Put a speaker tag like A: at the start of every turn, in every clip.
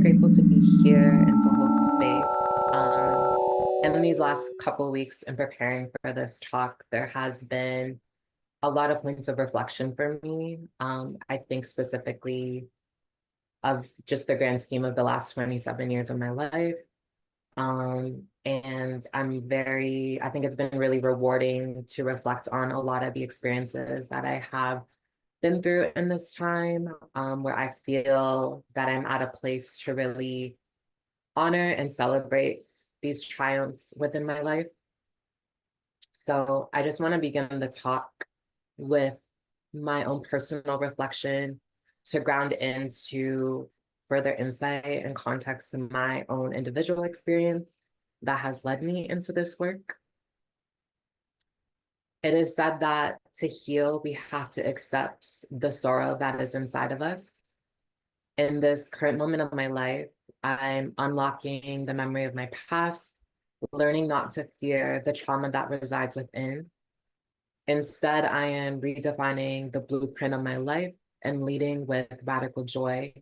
A: grateful to be here and to hold space. And in these last couple of weeks in preparing for this talk, there has been a lot of points of reflection for me. I think specifically of just the grand scheme of the last 27 years of my life. And I think it's been really rewarding to reflect on a lot of the experiences that I have been through in this time, where I feel that I'm at a place to really honor and celebrate these triumphs within my life. So I just want to begin the talk with my own personal reflection to ground into further insight and context to my own individual experience that has led me into this work. It is said that to heal, we have to accept the sorrow that is inside of us. In this current moment of my life, I'm unlocking the memory of my past, learning not to fear the trauma that resides within. Instead, I am redefining the blueprint of my life and leading with radical joy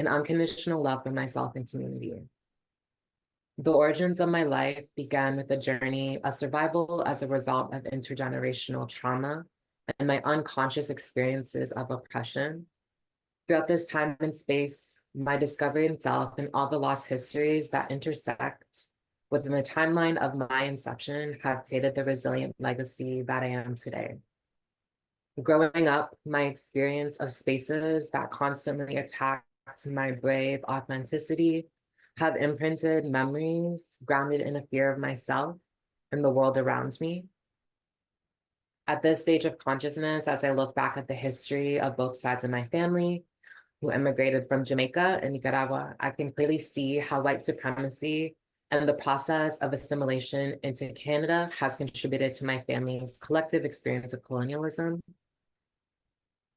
A: and unconditional love for myself and community. The origins of my life began with a journey of survival as a result of intergenerational trauma and my unconscious experiences of oppression. Throughout this time and space, my discovery in self and all the lost histories that intersect within the timeline of my inception have created the resilient legacy that I am today. Growing up, my experience of spaces that constantly attacked my brave authenticity have imprinted memories grounded in a fear of myself and the world around me. At this stage of consciousness, as I look back at the history of both sides of my family, who immigrated from Jamaica and Nicaragua, I can clearly see how white supremacy and the process of assimilation into Canada has contributed to my family's collective experience of colonialism.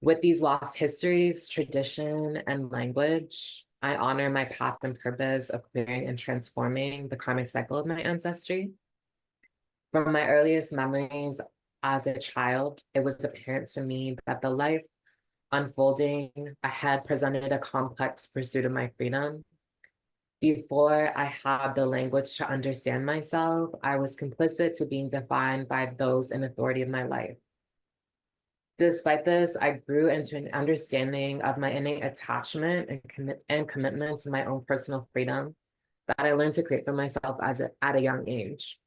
A: With these lost histories, tradition, and language, I honor my path and purpose of clearing and transforming the karmic cycle of my ancestry. From my earliest memories as a child, it was apparent to me that the life unfolding ahead presented a complex pursuit of my freedom. Before I had the language to understand myself, I was complicit to being defined by those in authority of my life. Despite this, I grew into an understanding of my innate attachment and commitment to my own personal freedom that I learned to create for myself at a young age.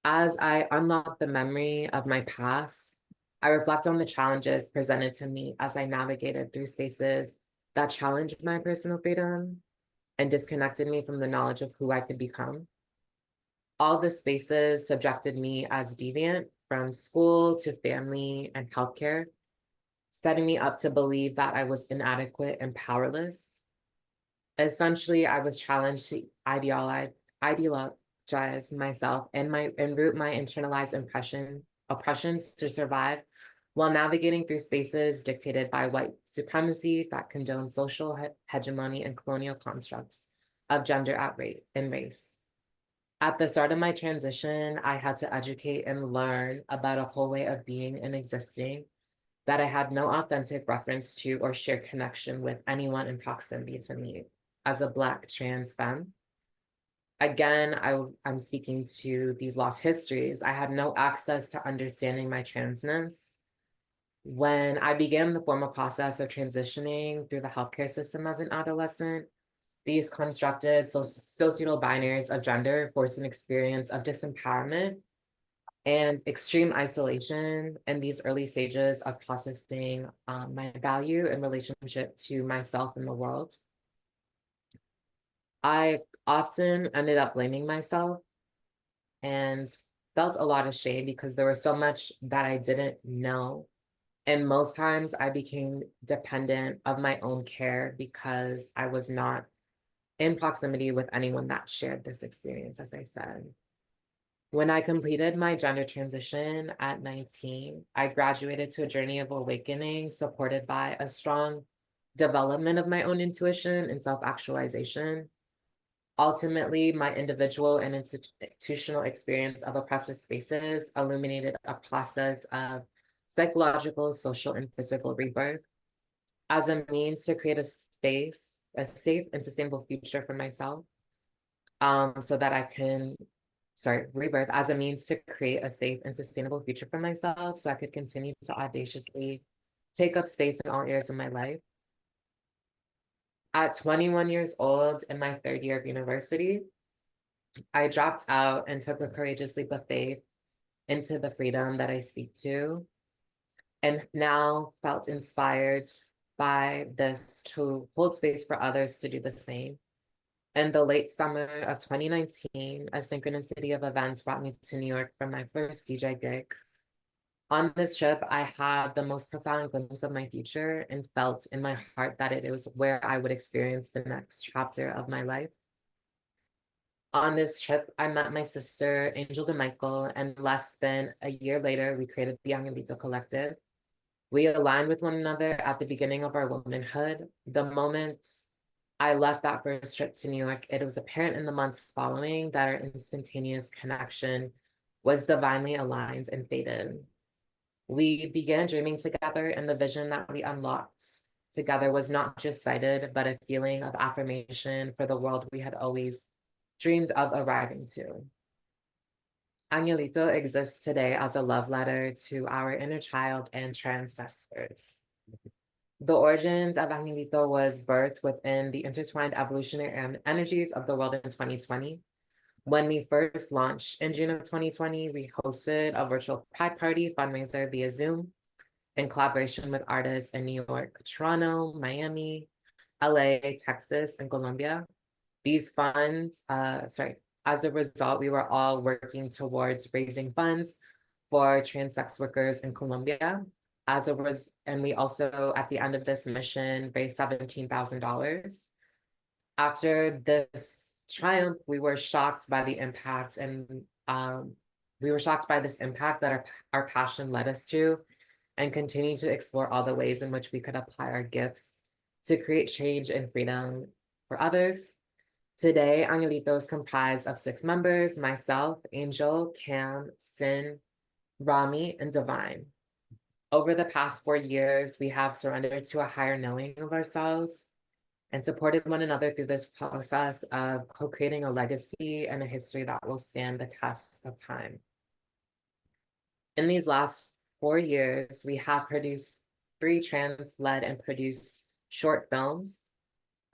A: As I unlock the memory of my past, I reflect on the challenges presented to me as I navigated through spaces that challenged my personal freedom and disconnected me from the knowledge of who I could become. All the spaces subjected me as deviant, from school to family and healthcare, setting me up to believe that I was inadequate and powerless. Essentially, I was challenged to ideologize myself and root my internalized oppressions to survive while navigating through spaces dictated by white supremacy that condone social hegemony and colonial constructs of gender and race. At the start of my transition, I had to educate and learn about a whole way of being and existing that I had no authentic reference to or shared connection with anyone in proximity to me as a Black trans femme. Again, I'm speaking to these lost histories. I had no access to understanding my transness. When I began the formal process of transitioning through the healthcare system as an adolescent, these constructed societal binaries of gender forced an experience of disempowerment and extreme isolation in these early stages of processing my value in relationship to myself and the world. I often ended up blaming myself and felt a lot of shame because there was so much that I didn't know. And most times I became dependent of my own care because I was not in proximity with anyone that shared this experience, as I said. When I completed my gender transition at 19, I graduated to a journey of awakening supported by a strong development of my own intuition and self-actualization. Ultimately, my individual and institutional experience of oppressive spaces illuminated a process of psychological, social, and physical rebirth as a means to create a space a safe and sustainable future for myself, so that I can, rebirth as a means to create a safe and sustainable future for myself so I could continue to audaciously take up space in all areas of my life. At 21 years old, in my third year of university, I dropped out and took a courageous leap of faith into the freedom that I speak to, and now felt inspired by this to hold space for others to do the same. In the late summer of 2019, a synchronicity of events brought me to New York for my first DJ gig. On this trip, I had the most profound glimpse of my future and felt in my heart that it was where I would experience the next chapter of my life. On this trip, I met my sister, Angel DeMichael, and less than a year later, we created the Angelito Collective. We aligned with one another at the beginning of our womanhood. The moment I left that first trip to New York, it was apparent in the months following that our instantaneous connection was divinely aligned and fated. We began dreaming together, and the vision that we unlocked together was not just sighted, but a feeling of affirmation for the world we had always dreamed of arriving to. Angelito exists today as a love letter to our inner child and transcestors. The origins of Angelito was birthed within the intertwined evolutionary energies of the world in 2020. When we first launched in June of 2020, we hosted a virtual Pride Party fundraiser via Zoom in collaboration with artists in New York, Toronto, Miami, LA, Texas, and Colombia. These funds, as a result, we were all working towards raising funds for trans sex workers in Colombia. And we also, at the end of this mission, raised $17,000. After this triumph, we were shocked by the impact, and we were shocked by this impact that our passion led us to, and continue to explore all the ways in which we could apply our gifts to create change and freedom for others. Today, Angelito is comprised of 6 members: myself, Angel, Cam, Sin, Rami, and Divine. Over the past 4 years, we have surrendered to a higher knowing of ourselves and supported one another through this process of co-creating a legacy and a history that will stand the test of time. In these last 4 years, we have produced 3 trans-led and produced short films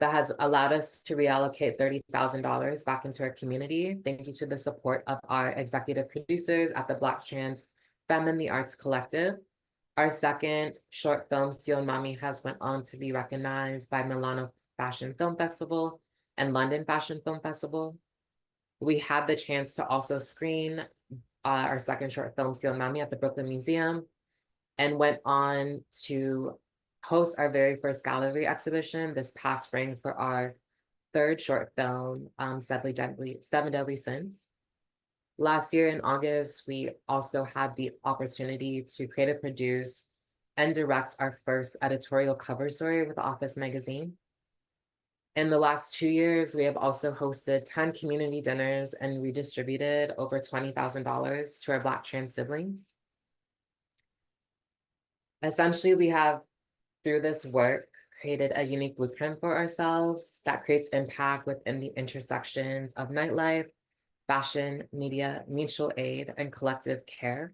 A: that has allowed us to reallocate $30,000 back into our community, thank you to the support of our executive producers at the Black Trans Femme in the Arts Collective. Our second short film, Sion Mami, has went on to be recognized by Milano Fashion Film Festival and London Fashion Film Festival. We had the chance to also screen our second short film, Sion Mami, at the Brooklyn Museum, and went on to host our very first gallery exhibition this past spring for our third short film, Seven Deadly Sins. Last year in August, we also had the opportunity to create, produce, and direct our first editorial cover story with Office Magazine. In the last 2 years, we have also hosted 10 community dinners and redistributed over $20,000 to our Black trans siblings. Essentially, we have, through this work, created a unique blueprint for ourselves that creates impact within the intersections of nightlife, fashion, media, mutual aid, and collective care.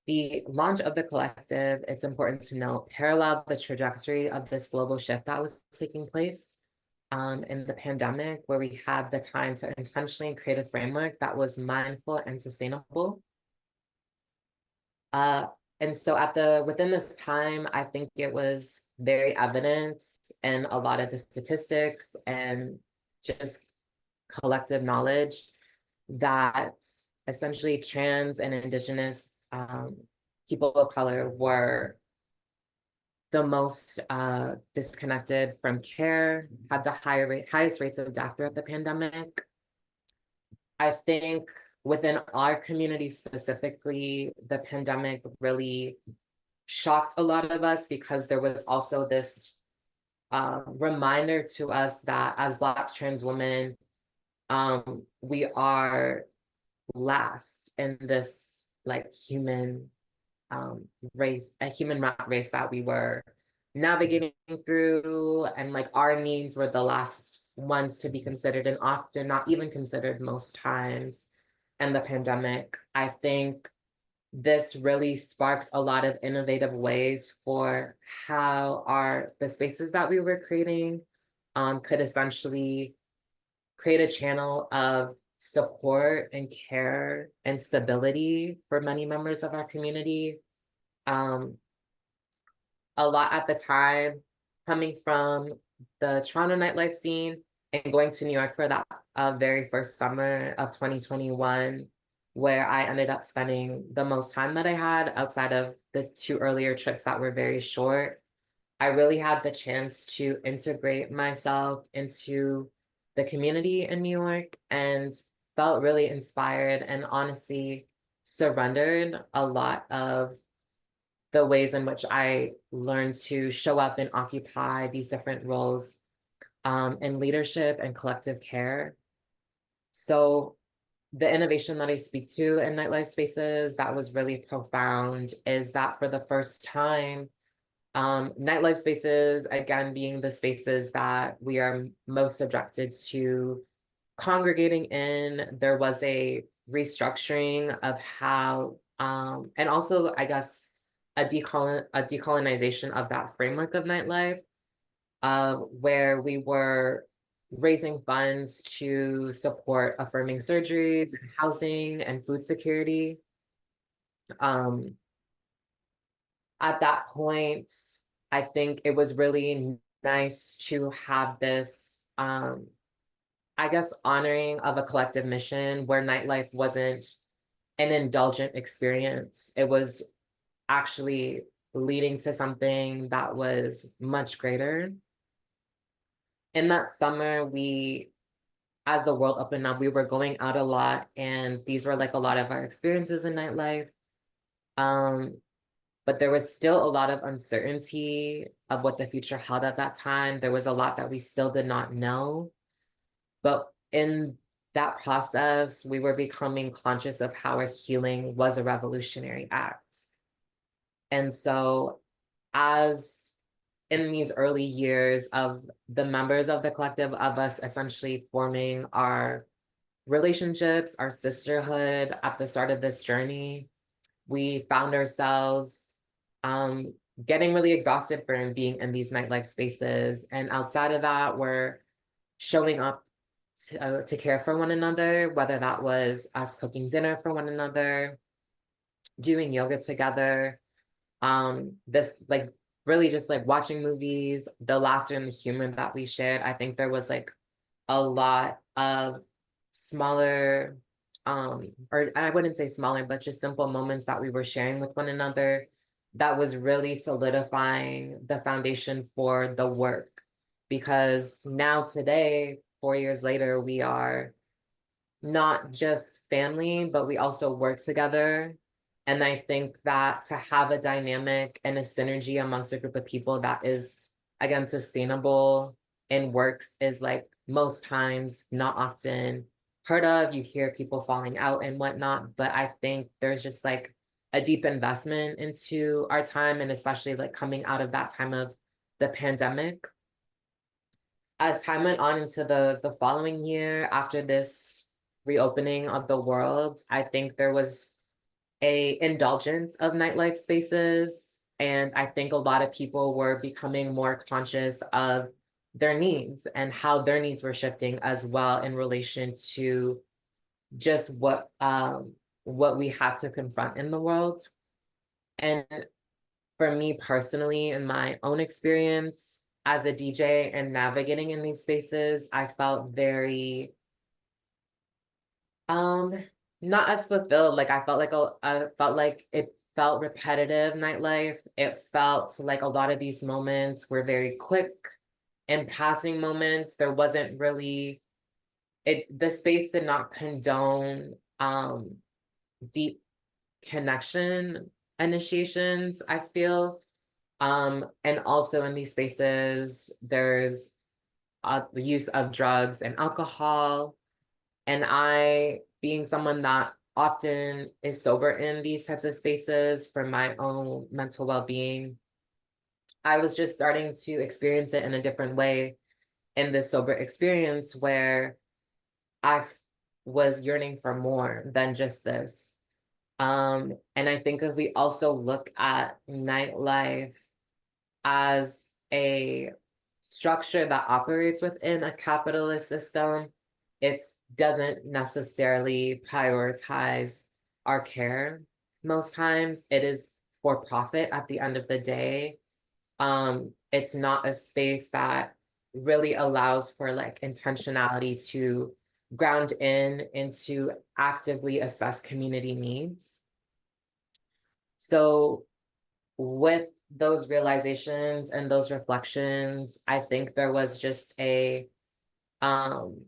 A: The launch of the collective, it's important to note, paralleled the trajectory of this global shift that was taking place in the pandemic, where we had the time to intentionally create a framework that was mindful and sustainable. And so within this time, I think it was very evident in a lot of the statistics and just collective knowledge that essentially trans and indigenous people of color were the most disconnected from care, had the highest rates of death throughout the pandemic. I think within our community specifically, the pandemic really shocked a lot of us because there was also this reminder to us that as Black trans women, we are last in this like human race, a human rat race that we were navigating through, and like our needs were the last ones to be considered, and often not even considered most times. And the pandemic, I think this really sparked a lot of innovative ways for how the spaces that we were creating could essentially create a channel of support and care and stability for many members of our community. Um, a lot at the time, coming from the Toronto nightlife scene and going to New York for that very first summer of 2021, where I ended up spending the most time that I had outside of the 2 earlier trips that were very short. I really had the chance to integrate myself into the community in New York and felt really inspired and honestly surrendered a lot of the ways in which I learned to show up and occupy these different roles in leadership and collective care. So the innovation that I speak to in nightlife spaces that was really profound is that for the first time, nightlife spaces, again, being the spaces that we are most subjected to congregating in, there was a restructuring of how, and also, I guess, a decolonization of that framework of nightlife, where we were raising funds to support affirming surgeries, housing, and food security. Um, at that point, I think it was really nice to have this, I guess, honoring of a collective mission where nightlife wasn't an indulgent experience. It was actually leading to something that was much greater. In that summer, as the world opened up, we were going out a lot, and these were like a lot of our experiences in nightlife. But there was still a lot of uncertainty of what the future held at that time. There was a lot that we still did not know. But in that process, we were becoming conscious of how our healing was a revolutionary act. And so, as in these early years of the members of the collective, of us essentially forming our relationships, our sisterhood at the start of this journey, we found ourselves um, getting really exhausted from being in these nightlife spaces. And outside of that, we're showing up to care for one another, whether that was us cooking dinner for one another, doing yoga together, this like really just like watching movies, the laughter and the humor that we shared. I think there was like a lot of smaller, or I wouldn't say smaller, but just simple moments that we were sharing with one another that was really solidifying the foundation for the work. Because now today, 4 years later, we are not just family, but we also work together. And I think that to have a dynamic and a synergy amongst a group of people that is, again, sustainable and works is like most times not often heard of. You hear people falling out and whatnot, but I think there's just like a deep investment into our time, and especially like coming out of that time of the pandemic. As time went on into the following year after this reopening of the world, I think there was a indulgence of nightlife spaces. And I think a lot of people were becoming more conscious of their needs and how their needs were shifting as well in relation to just what we had to confront in the world. And for me personally, in my own experience as a DJ and navigating in these spaces, I felt very not as fulfilled. Like I felt like it felt repetitive nightlife. It felt like a lot of these moments were very quick and passing moments. There wasn't really the space did not condone deep connection initiations, I feel. And also in these spaces, there's the use of drugs and alcohol. And I, being someone that often is sober in these types of spaces for my own mental well-being, I was just starting to experience it in a different way in this sober experience where was yearning for more than just this. And I think if we also look at nightlife as a structure that operates within a capitalist system, it doesn't necessarily prioritize our care. Most times it is for profit at the end of the day. It's not a space that really allows for like intentionality to ground in and to actively assess community needs. So with those realizations and those reflections, I think there was just um,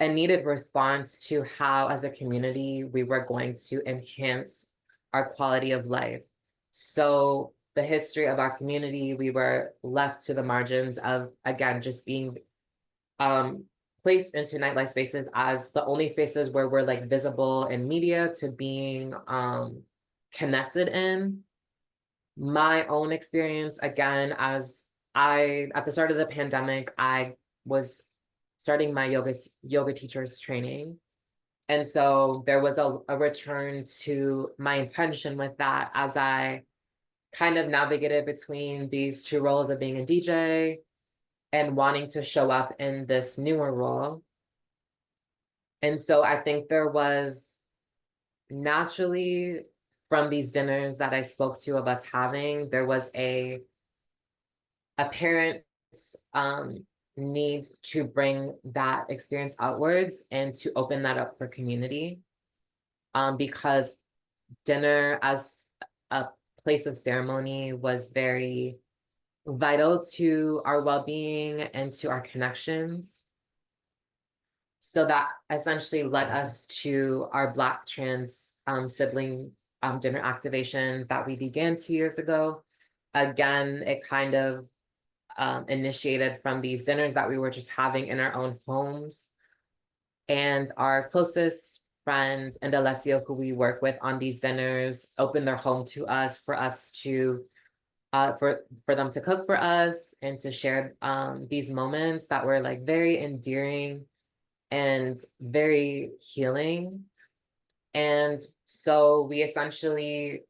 A: a needed response to how, as a community, we were going to enhance our quality of life. So the history of our community, we were left to the margins of, again, just being placed into nightlife spaces as the only spaces where we're like visible in media to being connected in. My own experience, again, at the start of the pandemic, I was starting my yoga teachers training. And so there was a return to my intention with that as I kind of navigated between these two roles of being a DJ and wanting to show up in this newer role. And so I think there was naturally, from these dinners that I spoke to of us having, there was a apparent need to bring that experience outwards and to open that up for community. Because dinner as a place of ceremony was very vital to our well-being and to our connections. So that essentially led us to our Black trans siblings dinner activations that we began 2 years ago. Again, it kind of initiated from these dinners that we were just having in our own homes. And our closest friends and Alessio, who we work with on these dinners, opened their home to us for us to for them to cook for us and to share these moments that were like very endearing and very healing. And so we essentially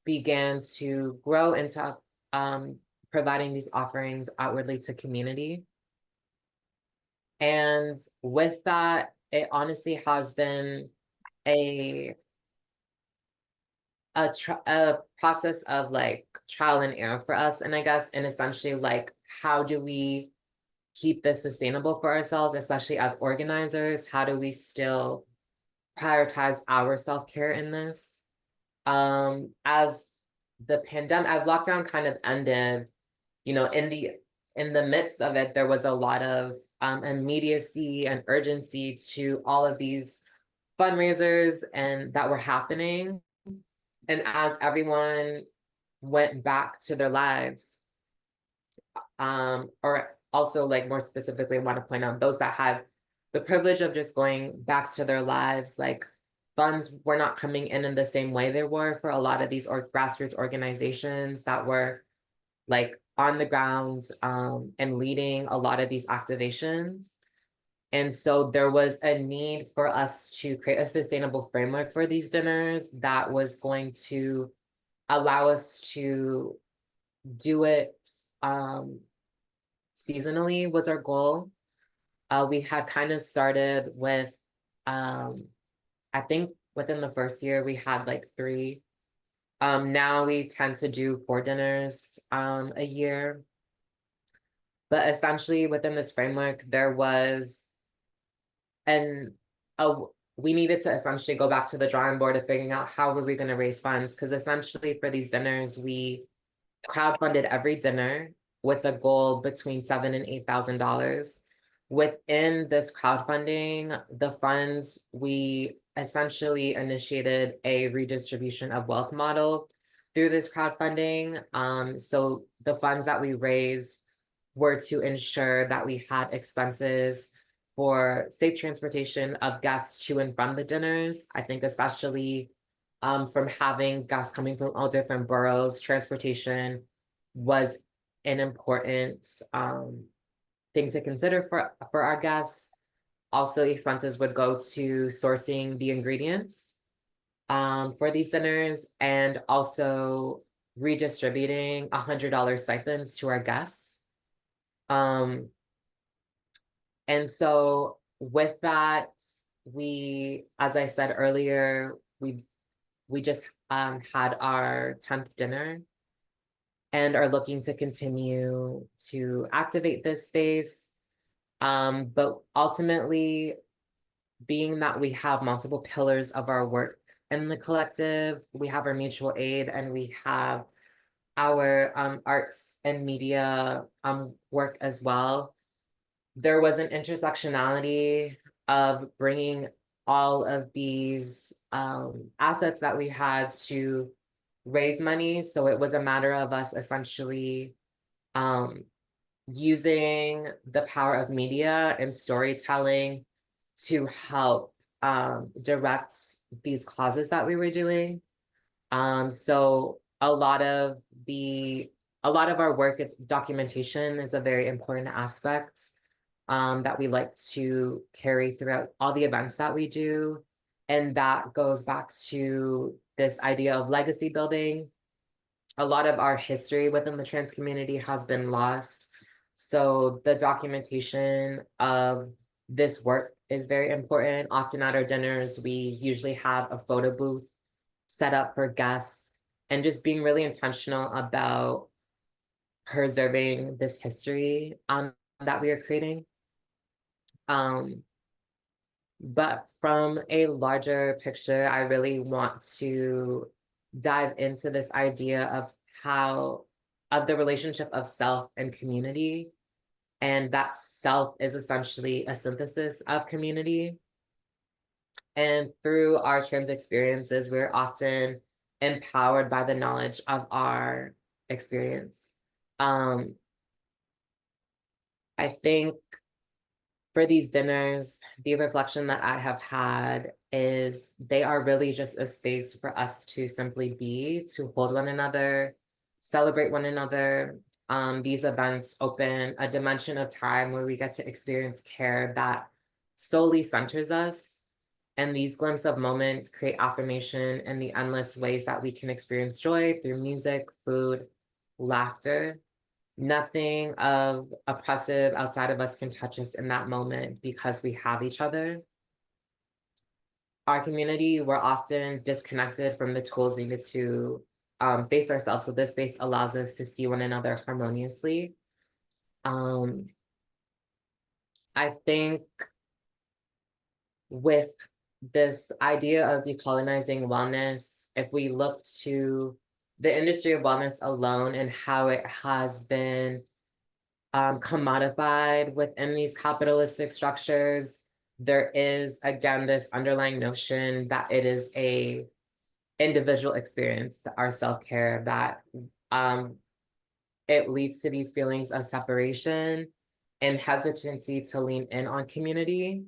A: began to grow into providing these offerings outwardly to community. And with that, it honestly has been a process of like trial and error for us. And I guess, and essentially like, how do we keep this sustainable for ourselves, especially as organizers? How do we still prioritize our self-care in this? As as lockdown kind of ended, you know, in the midst of it, there was a lot of immediacy and urgency to all of these fundraisers and that were happening. And as everyone went back to their lives, or also like more specifically, I want to point out those that had the privilege of just going back to their lives, like funds were not coming in the same way they were for a lot of these grassroots organizations that were like on the ground and leading a lot of these activations. And so there was a need for us to create a sustainable framework for these dinners that was going to allow us to do it seasonally was our goal. We had kind of started with, I think within the first year, we had like 3. Now we tend to do 4 dinners a year. But essentially within this framework, there was we needed to essentially go back to the drawing board of figuring out how were we going to raise funds, because essentially for these dinners, we crowdfunded every dinner with a goal between $7,000 and $8,000. Within this crowdfunding, the funds, we essentially initiated a redistribution of wealth model through this crowdfunding. So the funds that we raised were to ensure that we had expenses for safe transportation of guests to and from the dinners. I think especially from having guests coming from all different boroughs, transportation was an important thing to consider for our guests. Also, expenses would go to sourcing the ingredients for these dinners, and also redistributing $100 stipends to our guests. And so with that, we, as I said earlier, we just had our 10th dinner and are looking to continue to activate this space. But ultimately, being that we have multiple pillars of our work in the collective, we have our mutual aid and we have our arts and media work as well. There was an intersectionality of bringing all of these assets that we had to raise money. So it was a matter of us essentially using the power of media and storytelling to help direct these causes that we were doing. So a lot of our work, documentation is a very important aspect that we like to carry throughout all the events that we do. And that goes back to this idea of legacy building. A lot of our history within the trans community has been lost. So the documentation of this work is very important. Often at our dinners, we usually have a photo booth set up for guests, and just being really intentional about preserving this history that we are creating. But from a larger picture, I really want to dive into this idea of the relationship of self and community. And that self is essentially a synthesis of community. And through our trans experiences, we're often empowered by the knowledge of our experience. I think for these dinners, the reflection that I have had is they are really just a space for us to simply be, to hold one another, celebrate one another. These events open a dimension of time where we get to experience care that solely centers us. And these glimpses of moments create affirmation in the endless ways that we can experience joy through music, food, laughter. Nothing of oppressive outside of us can touch us in that moment because we have each other. Our community, we're often disconnected from the tools needed to face ourselves. So this space allows us to see one another harmoniously. I think with this idea of decolonizing wellness, if we look to the industry of wellness alone and how it has been commodified within these capitalistic structures, there is, again, this underlying notion that it is a individual experience, our self-care, that it leads to these feelings of separation and hesitancy to lean in on community.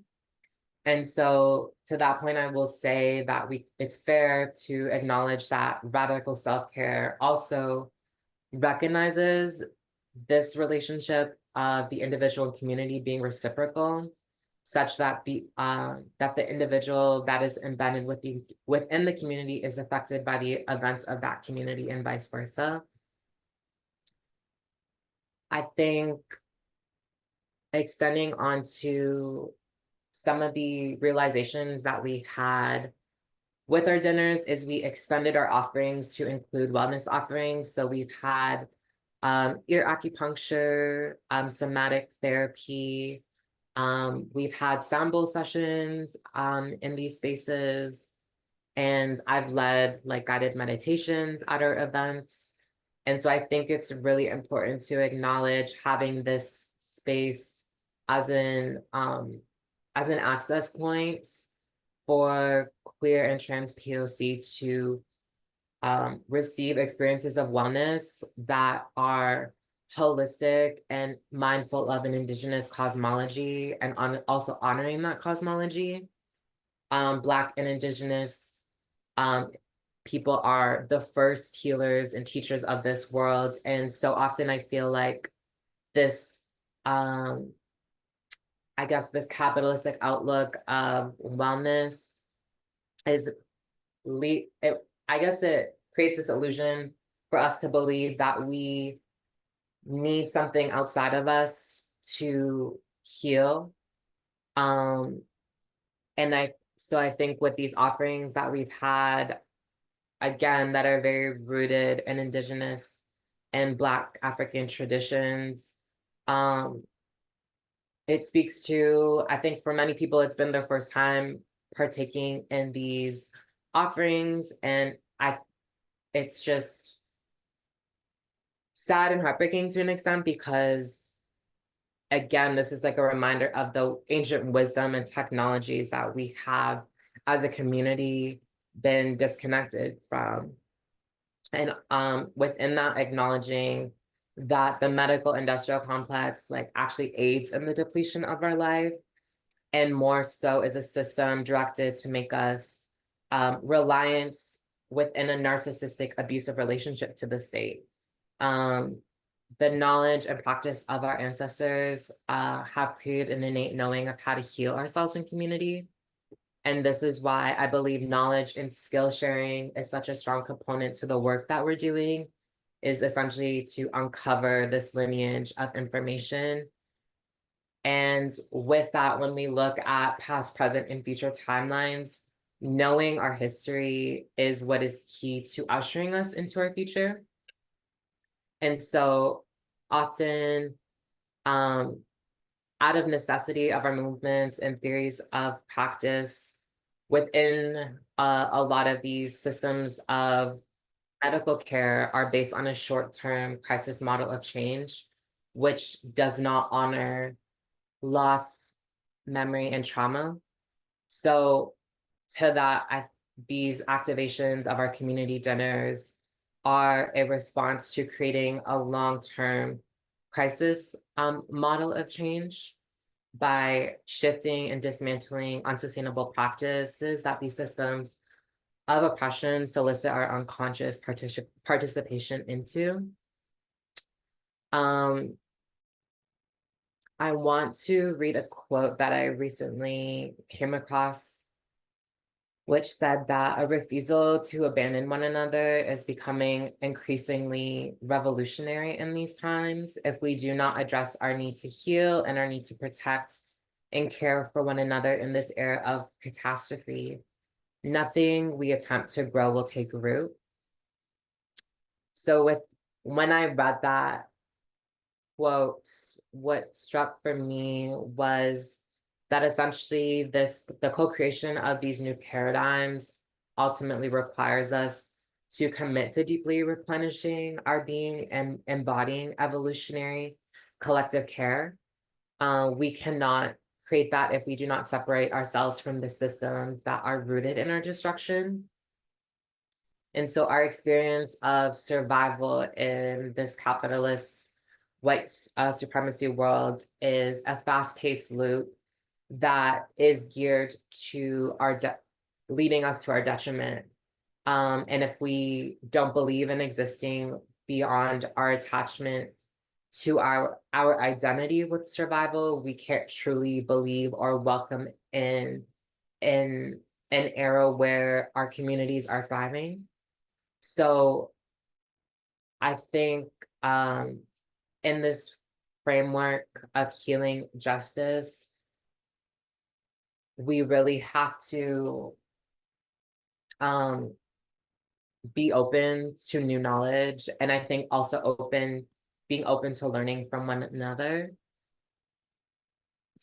A: And so to that point, I will say that it's fair to acknowledge that radical self-care also recognizes this relationship of the individual and community being reciprocal, such that the individual that is embedded within the community is affected by the events of that community and vice versa. I think extending onto some of the realizations that we had with our dinners is we expanded our offerings to include wellness offerings. So we've had ear acupuncture, somatic therapy. We've had sound bowl sessions in these spaces. And I've led like guided meditations at our events. And so I think it's really important to acknowledge having this space as an access point for queer and trans POC to receive experiences of wellness that are holistic and mindful of an Indigenous cosmology, and also honoring that cosmology. Black and Indigenous people are the first healers and teachers of this world. And so often I feel like this, I guess this capitalistic outlook of wellness is, I guess it creates this illusion for us to believe that we need something outside of us to heal. So I think with these offerings that we've had, again, that are very rooted in Indigenous and Black African traditions, it speaks to, I think for many people, it's been their first time partaking in these offerings. And it's just sad and heartbreaking to an extent, because again, this is like a reminder of the ancient wisdom and technologies that we have as a community been disconnected from. And within that, acknowledging that the medical industrial complex like actually aids in the depletion of our life, and more so is a system directed to make us reliant within a narcissistic abusive relationship to the state. The knowledge and practice of our ancestors have created an innate knowing of how to heal ourselves in community. And this is why I believe knowledge and skill sharing is such a strong component to the work that we're doing, is essentially to uncover this lineage of information. And with that, when we look at past, present, and future timelines, knowing our history is what is key to ushering us into our future. And so often, out of necessity of our movements and theories of practice within a lot of these systems of medical care are based on a short-term crisis model of change, which does not honor loss, memory, and trauma. So to that, these activations of our community dinners are a response to creating a long-term crisis model of change by shifting and dismantling unsustainable practices that these systems of oppression solicit our unconscious participation into. I want to read a quote that I recently came across, which said that a refusal to abandon one another is becoming increasingly revolutionary in these times if we do not address our need to heal and our need to protect and care for one another in this era of catastrophe. Nothing we attempt to grow will take root. So when I read that quote, what struck for me was that essentially the co-creation of these new paradigms ultimately requires us to commit to deeply replenishing our being and embodying evolutionary collective care. We cannot create that if we do not separate ourselves from the systems that are rooted in our destruction. And so our experience of survival in this capitalist white supremacy world is a fast-paced loop that is geared to leading us to our detriment. And if we don't believe in existing beyond our attachment to our identity with survival, we can't truly believe or welcome in an era where our communities are thriving. So I think in this framework of healing justice, we really have to be open to new knowledge. And I think also being open to learning from one another.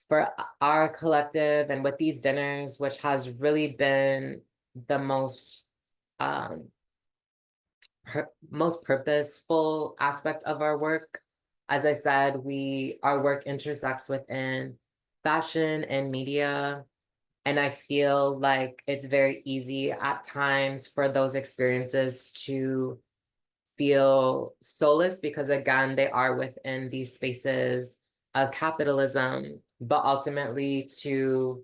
A: For our collective and with these dinners, which has really been the most purposeful aspect of our work. As I said, our work intersects within fashion and media. And I feel like it's very easy at times for those experiences to feel soulless, because again, they are within these spaces of capitalism, but ultimately to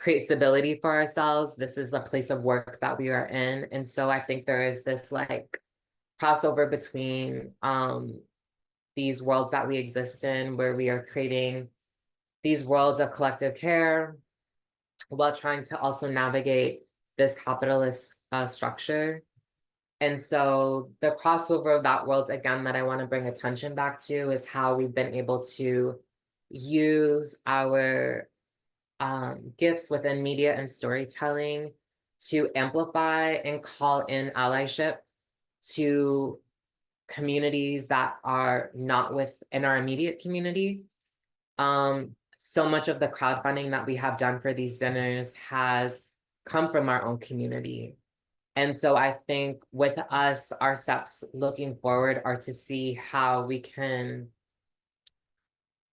A: create stability for ourselves. This is the place of work that we are in. And so I think there is this like crossover between these worlds that we exist in, where we are creating these worlds of collective care while trying to also navigate this capitalist structure. And so the crossover of that worlds, again, that I want to bring attention back to is how we've been able to use our gifts within media and storytelling to amplify and call in allyship to communities that are not within our immediate community. So much of the crowdfunding that we have done for these dinners has come from our own community. And so I think with us, our steps looking forward are to see how we can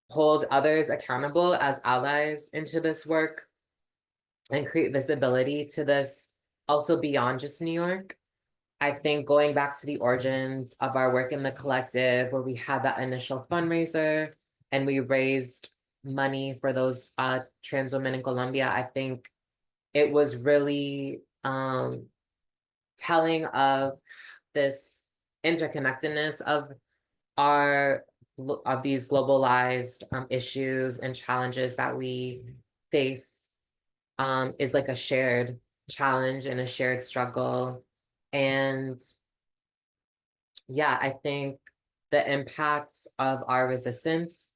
A: hold others accountable as allies into this work and create visibility to this also beyond just New York. I think going back to the origins of our work in the collective, where we had that initial fundraiser and we raised money for those trans women in Colombia, I think it was really telling of this interconnectedness of these globalized issues and challenges that we face, is like a shared challenge and a shared struggle. And yeah, I think the impacts of our resistance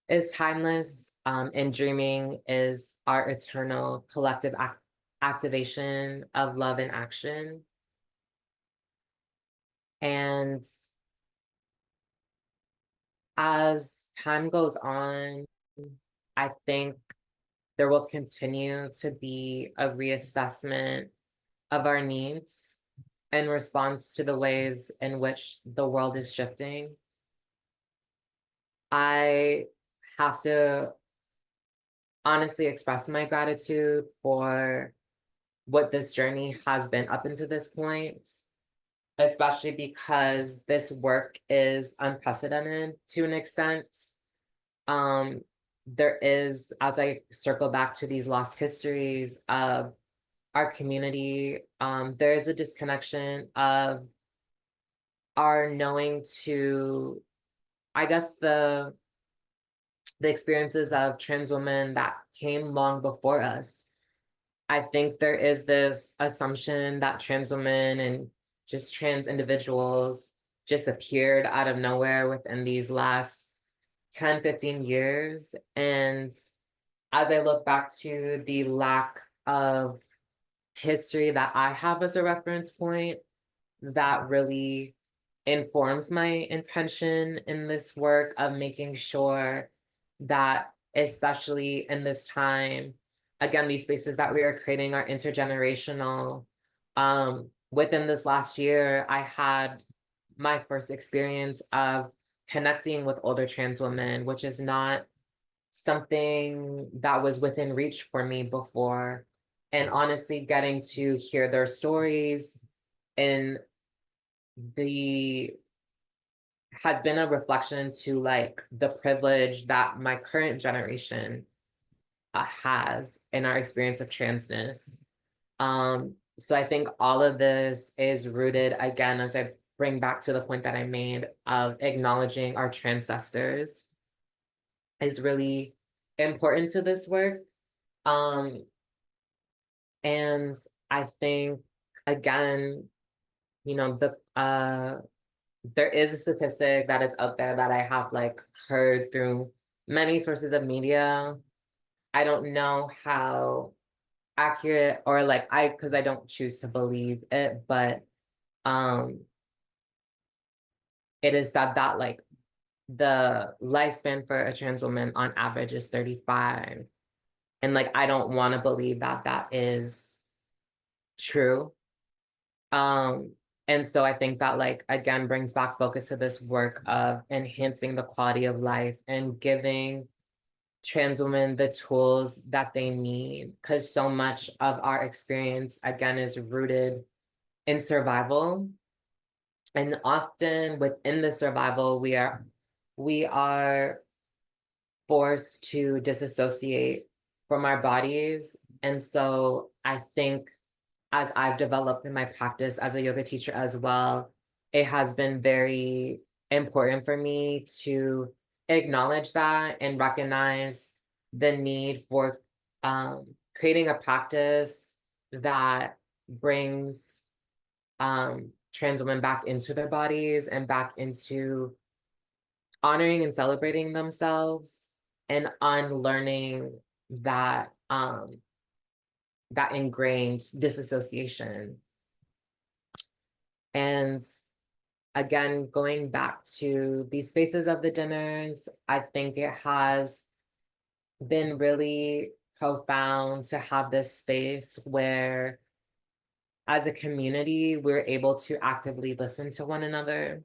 A: is timeless, and dreaming is our eternal collective activation of love and action. And as time goes on, I think there will continue to be a reassessment of our needs in response to the ways in which the world is shifting. I have to honestly express my gratitude for what this journey has been up until this point, especially because this work is unprecedented to an extent. There is, as I circle back to these lost histories of our community, there is a disconnection of our knowing to, I guess, the experiences of trans women that came long before us. I think there is this assumption that trans women and just trans individuals just appeared out of nowhere within these last 10, 15 years. And as I look back to the lack of history that I have as a reference point, that really informs my intention in this work of making sure that, especially in this time, again, these spaces that we are creating are intergenerational. Within this last year, I had my first experience of connecting with older trans women, which is not something that was within reach for me before. And honestly, getting to hear their stories and the has been a reflection to like the privilege that my current generation has in our experience of transness. So I think all of this is rooted, again, as I bring back to the point that I made of acknowledging our ancestors is really important to this work. And I think, again, you know, there is a statistic that is out there that I have like heard through many sources of media. I don't know how accurate or like because I don't choose to believe it, but it is said that like the lifespan for a trans woman on average is 35. And like I don't want to believe that that is true. And so I think that like again brings back focus to this work of enhancing the quality of life and giving trans women the tools that they need, because so much of our experience again is rooted in survival. And often within the survival, we are forced to disassociate from our bodies. And so I think as I've developed in my practice as a yoga teacher as well, it has been very important for me to acknowledge that and recognize the need for creating a practice that brings trans women back into their bodies and back into honoring and celebrating themselves and unlearning that that ingrained disassociation. And again, going back to these spaces of the dinners, I think it has been really profound to have this space where, as a community, we're able to actively listen to one another.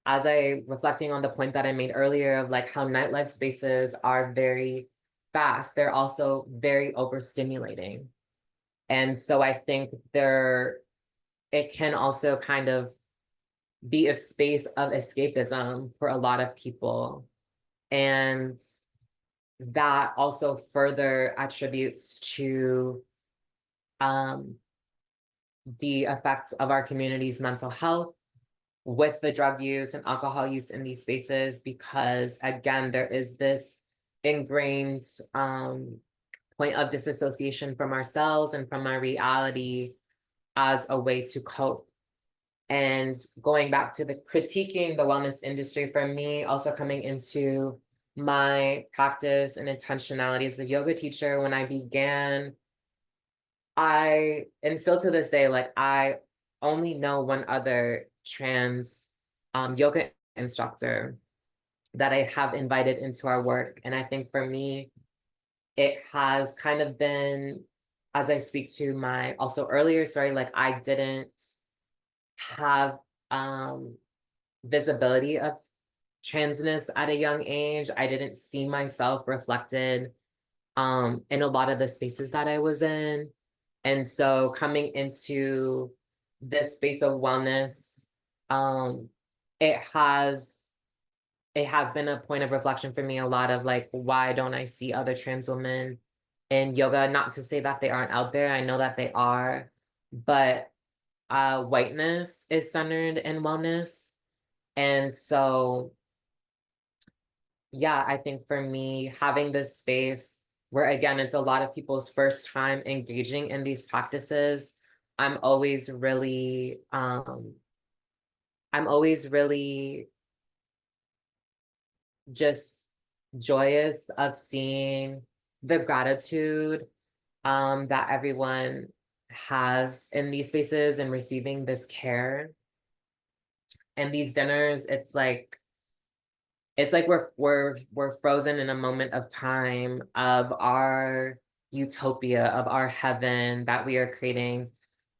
A: As I reflecting on the point that I made earlier of like how nightlife spaces are very fast, they're also very overstimulating. And so I think it can also kind of be a space of escapism for a lot of people. And that also further attributes to the effects of our community's mental health with the drug use and alcohol use in these spaces, because again, there is this ingrained point of disassociation from ourselves and from our reality as a way to cope. And going back to the critiquing the wellness industry, for me, also coming into my practice and intentionality as a yoga teacher, when I began, and still to this day, like I only know one other trans yoga instructor that I have invited into our work. And I think for me, it has kind of been, as I speak to my also earlier story, like I didn't have visibility of transness at a young age. I didn't see myself reflected in a lot of the spaces that I was in. And so coming into this space of wellness, it has been a point of reflection for me, a lot of like, why don't I see other trans women in yoga? Not to say that they aren't out there, I know that they are, but whiteness is centered in wellness. And so, yeah, I think for me, having this space where, again, it's a lot of people's first time engaging in these practices, I'm always really just joyous of seeing the gratitude that everyone has in these spaces and receiving this care. And these dinners, it's like we're frozen in a moment of time of our utopia, of our heaven that we are creating,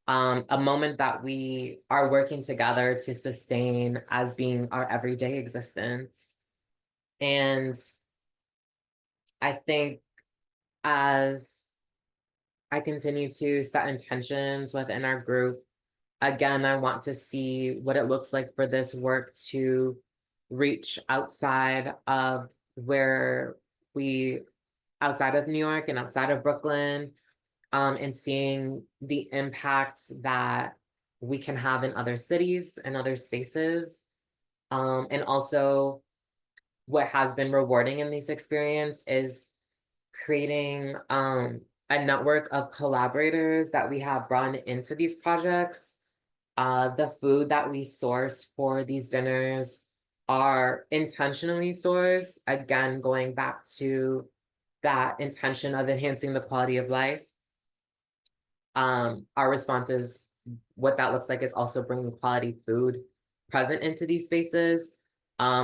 A: a moment that we are working together to sustain as being our everyday existence. And I think as I continue to set intentions within our group, again, I want to see what it looks like for this work to reach outside of outside of New York and outside of Brooklyn, and seeing the impacts that we can have in other cities and other spaces. And also what has been rewarding in this experience is creating a network of collaborators that we have brought into these projects. The food that we source for these dinners are intentionally sourced, again, going back to that intention of enhancing the quality of life. Our response is, what that looks like is also bringing quality food present into these spaces,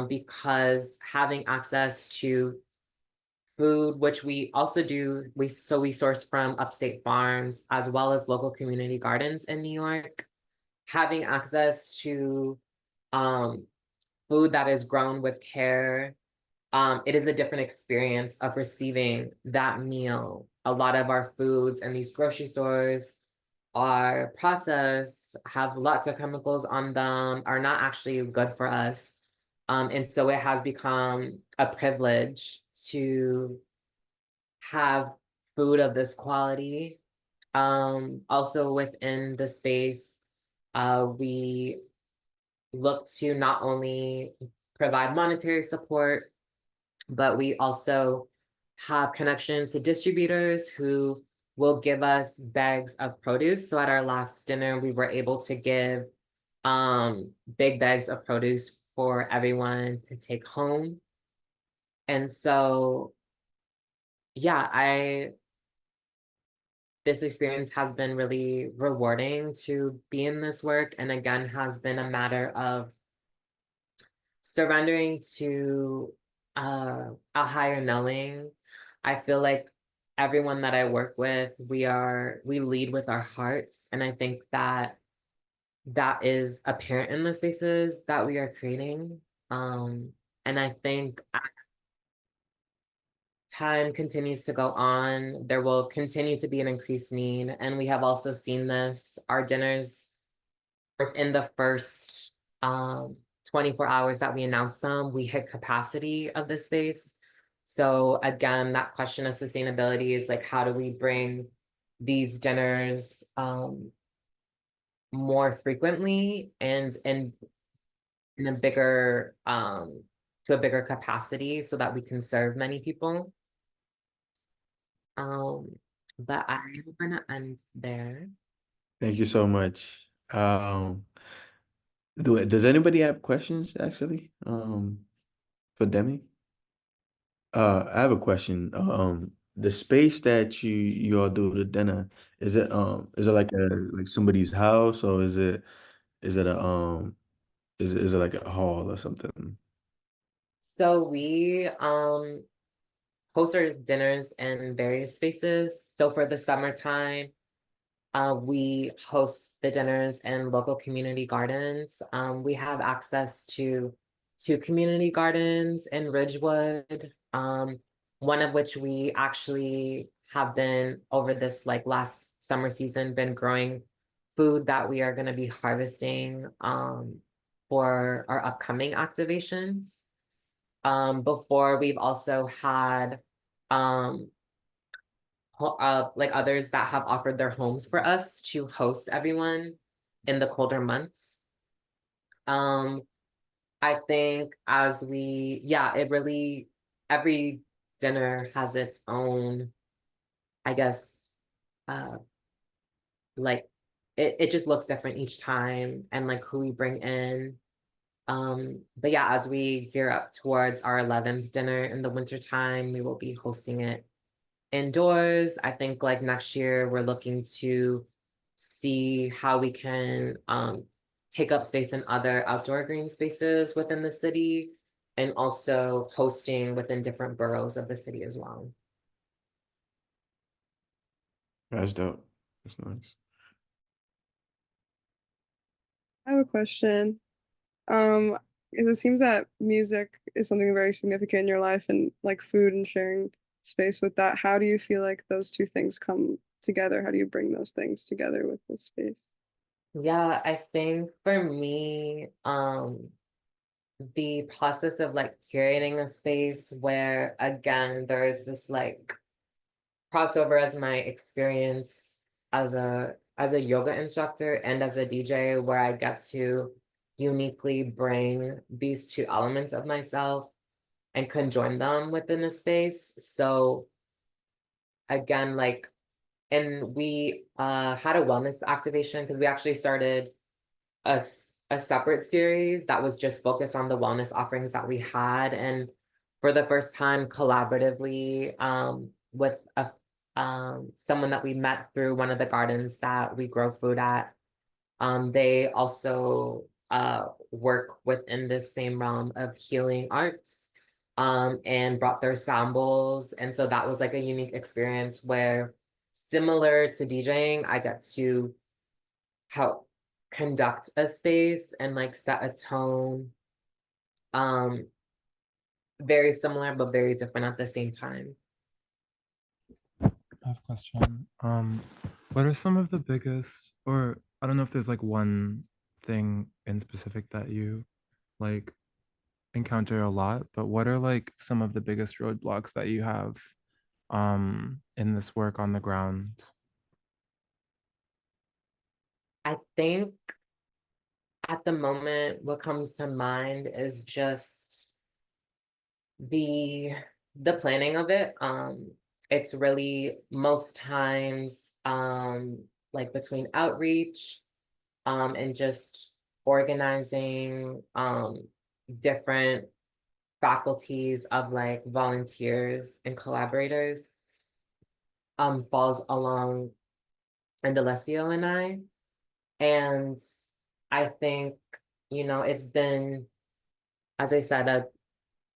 A: because having access to food, which we also do, we source from upstate farms as well as local community gardens in New York. Having access to food that is grown with care, it is a different experience of receiving that meal. A lot of our foods in these grocery stores are processed, have lots of chemicals on them, are not actually good for us. And so it has become a privilege to have food of this quality. Also within the space, we look to not only provide monetary support, but we also have connections to distributors who will give us bags of produce. So at our last dinner, we were able to give big bags of produce for everyone to take home. And so, yeah, this experience has been really rewarding to be in this work, and again, has been a matter of surrendering to a higher knowing. I feel like everyone that I work with, we lead with our hearts, and I think that that is apparent in the spaces that we are creating. And I think time continues to go on, there will continue to be an increased need. And we have also seen this, our dinners within the first 24 hours that we announced them, we hit capacity of the space. So again, that question of sustainability is like, how do we bring these dinners more frequently and in a bigger to a bigger capacity so that we can serve many people. But I'm gonna end there.
B: Thank you so much. Does anybody have questions actually? For Demi? I have a question. The space that you all do the dinner, is it like a like somebody's house, or is it a is it like a hall or something?
A: So we host our dinners in various spaces. So for the summertime, we host the dinners in local community gardens. We have access to two community gardens in Ridgewood, one of which we actually have been over this like last summer season been growing food that we are going to be harvesting for our upcoming activations. Before we've also had um, like others that have offered their homes for us to host everyone in the colder months. Um, I think as we, yeah, it really, every dinner has its own, I guess, uh, like it just looks different each time and like who we bring in. But yeah, as we gear up towards our 11th dinner in the wintertime, we will be hosting it indoors. I think like next year we're looking to see how we can take up space in other outdoor green spaces within the city and also hosting within different boroughs of the city as well.
B: That's dope. That's nice.
C: I have a question. Um, 'Cause it seems that music is something very significant in your life and like food and sharing space with that. How do you feel like those two things come together? How do you bring those things together with the space?
A: Yeah, I think for me, the process of like curating a space where again there is this like crossover as my experience as a yoga instructor and as a DJ where I get to uniquely bring these two elements of myself and conjoin them within a space. So again, like and we had a wellness activation because we actually started a separate series that was just focused on the wellness offerings that we had. And for the first time, collaboratively with someone that we met through one of the gardens that we grow food at. They also work within this same realm of healing arts and brought their samples. And so that was like a unique experience where, similar to DJing, I got to help conduct a space and like set a tone. Um, very similar but very different at the same time.
D: I have a question. What are some of the biggest, or I don't know if there's like one thing in specific that you like encounter a lot, but what are like some of the biggest roadblocks that you have in this work on the ground?
A: I think at the moment, what comes to mind is just the planning of it. It's really most times like between outreach and just organizing different faculties of like volunteers and collaborators falls along Indalecio and I. And I think, you know, it's been, as I said, a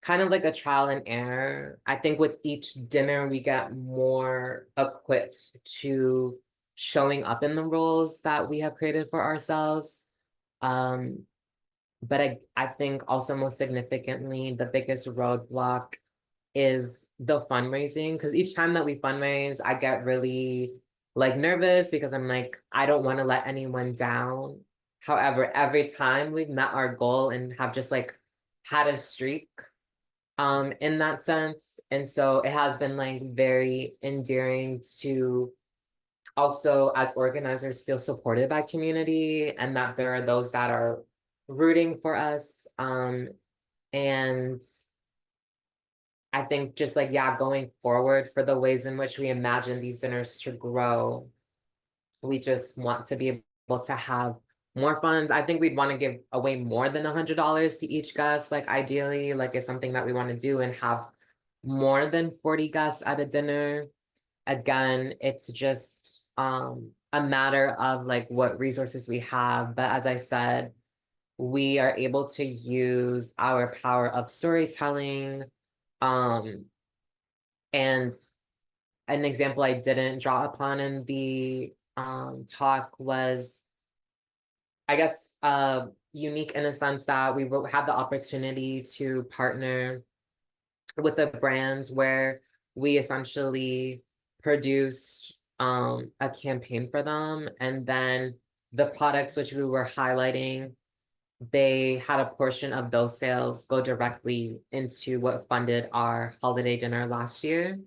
A: kind of like a trial and error. I think with each dinner, we get more equipped to showing up in the roles that we have created for ourselves. But I think also most significantly, the biggest roadblock is the fundraising. Because each time that we fundraise, I get really like nervous because I'm like, I don't want to let anyone down. However, every time we've met our goal and have just like had a streak in that sense. And so it has been like very endearing to also as organizers feel supported by community and that there are those that are rooting for us. And I think just like, yeah, going forward for the ways in which we imagine these dinners to grow, we just want to be able to have more funds. I think we'd want to give away more than $100 to each guest. Like ideally, like it's something that we want to do and have more than 40 guests at a dinner. Again, it's just a matter of like what resources we have. But as I said, we are able to use our power of storytelling. And an example I didn't draw upon in the talk was, I guess, unique in a sense that we had the opportunity to partner with the brands where we essentially produced a campaign for them. And then the products which we were highlighting, they had a portion of those sales go directly into what funded our holiday dinner last year.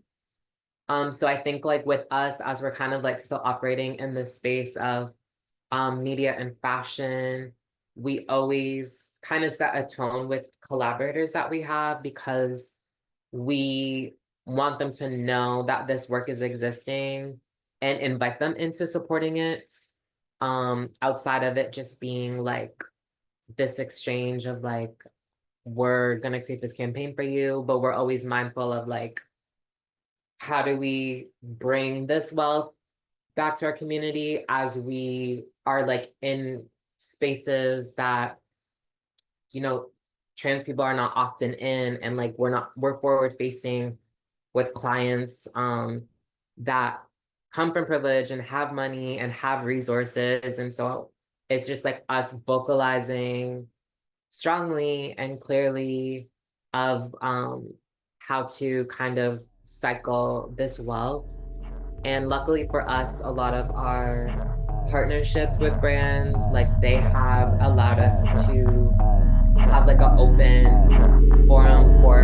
A: So I think like with us, as we're kind of like still operating in this space of media and fashion, we always kind of set a tone with collaborators that we have because we want them to know that this work is existing and invite them into supporting it. Outside of it just being like this exchange of like, we're gonna create this campaign for you, but we're always mindful of like, how do we bring this wealth back to our community as we are like in spaces that, you know, trans people are not often in, and like we're forward facing with clients that come from privilege and have money and have resources. And so it's just like us vocalizing strongly and clearly of how to kind of cycle this wealth. And luckily for us, a lot of our partnerships with brands, like they have allowed us to have like an open forum for